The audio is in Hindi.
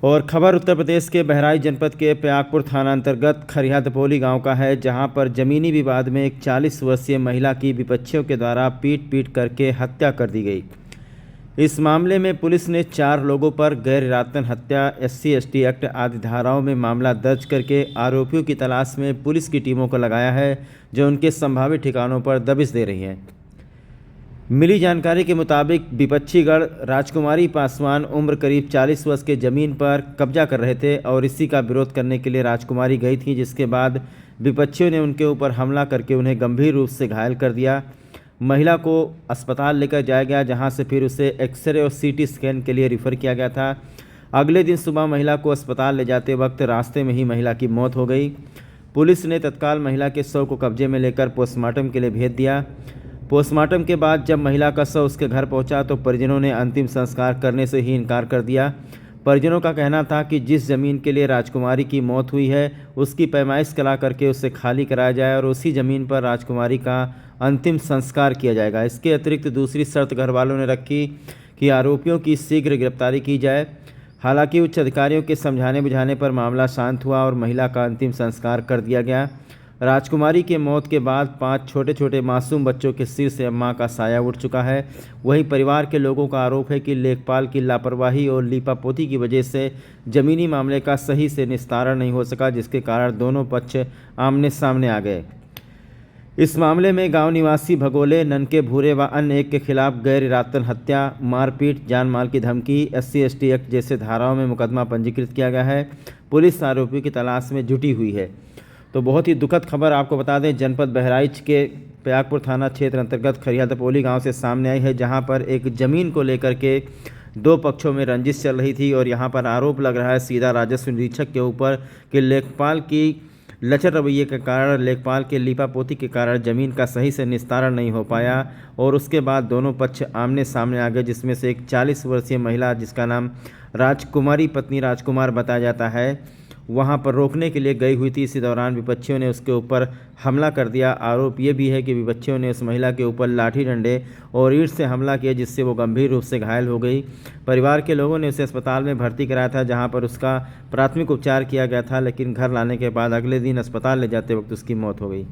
और खबर उत्तर प्रदेश के बहराइच जनपद के प्रयागपुर थाना अंतर्गत खरिया दपोली गांव का है, जहां पर जमीनी विवाद में एक 40 वर्षीय महिला की विपक्षियों के द्वारा पीट करके हत्या कर दी गई। इस मामले में पुलिस ने 4 लोगों पर गैर इरादतन हत्या, SC/ST एक्ट आदि धाराओं में मामला दर्ज करके आरोपियों की तलाश में पुलिस की टीमों को लगाया है, जो उनके संभावित ठिकानों पर दबिश दे रही हैं। मिली जानकारी के मुताबिक विपक्षीगण राजकुमारी पासवान उम्र करीब 40 वर्ष के ज़मीन पर कब्जा कर रहे थे और इसी का विरोध करने के लिए राजकुमारी गई थी, जिसके बाद विपक्षियों ने उनके ऊपर हमला करके उन्हें गंभीर रूप से घायल कर दिया। महिला को अस्पताल लेकर जाया गया, जहां से फिर उसे एक्सरे और CT स्कैन के लिए रिफ़र किया गया था। अगले दिन सुबह महिला को अस्पताल ले जाते वक्त रास्ते में ही महिला की मौत हो गई। पुलिस ने तत्काल महिला के शव को कब्जे में लेकर पोस्टमार्टम के लिए भेज दिया। पोस्टमार्टम के बाद जब महिला का शव उसके घर पहुंचा तो परिजनों ने अंतिम संस्कार करने से ही इनकार कर दिया। परिजनों का कहना था कि जिस ज़मीन के लिए राजकुमारी की मौत हुई है उसकी पैमाइश करा करके उसे खाली कराया जाए और उसी ज़मीन पर राजकुमारी का अंतिम संस्कार किया जाएगा। इसके अतिरिक्त दूसरी शर्त घर वालों ने रखी कि आरोपियों की शीघ्र गिरफ्तारी की जाए। हालांकि उच्च अधिकारियों के समझाने बुझाने पर मामला शांत हुआ और महिला का अंतिम संस्कार कर दिया गया। राजकुमारी के मौत के बाद 5 छोटे छोटे मासूम बच्चों के सिर से मां का साया उठ चुका है। वहीं परिवार के लोगों का आरोप है कि लेखपाल की लापरवाही और लीपापोती की वजह से ज़मीनी मामले का सही से निस्तारण नहीं हो सका, जिसके कारण दोनों पक्ष आमने सामने आ गए। इस मामले में गांव निवासी भगोले, ननके भूरे व अन्य एक के खिलाफ गैर इरादतन हत्या, मारपीट, जान माल की धमकी, SC/ST एक्ट जैसे धाराओं में मुकदमा पंजीकृत किया गया है। पुलिस आरोपियों की तलाश में जुटी हुई है। तो बहुत ही दुखद खबर आपको बता दें, जनपद बहराइच के प्रयागपुर थाना क्षेत्र अंतर्गत खरिया दपोली गांव से सामने आई है, जहां पर एक ज़मीन को लेकर के 2 पक्षों में रंजिश चल रही थी और यहां पर आरोप लग रहा है सीधा राजस्व निरीक्षक के ऊपर कि लेखपाल की लचर रवैये के कारण, लेखपाल के लीपापोती के कारण ज़मीन का सही से निस्तारण नहीं हो पाया और उसके बाद दोनों पक्ष आमने सामने आ गए, जिसमें से एक 40 वर्षीय महिला जिसका नाम राजकुमारी पत्नी राजकुमार बताया जाता है, वहां पर रोकने के लिए गई हुई थी। इसी दौरान विपक्षियों ने उसके ऊपर हमला कर दिया। आरोप ये भी है कि विपक्षियों ने उस महिला के ऊपर लाठी डंडे और ईंट से हमला किया, जिससे वो गंभीर रूप से घायल हो गई। परिवार के लोगों ने उसे अस्पताल में भर्ती कराया था, जहां पर उसका प्राथमिक उपचार किया गया था, लेकिन घर लाने के बाद अगले दिन अस्पताल ले जाते वक्त उसकी मौत हो गई।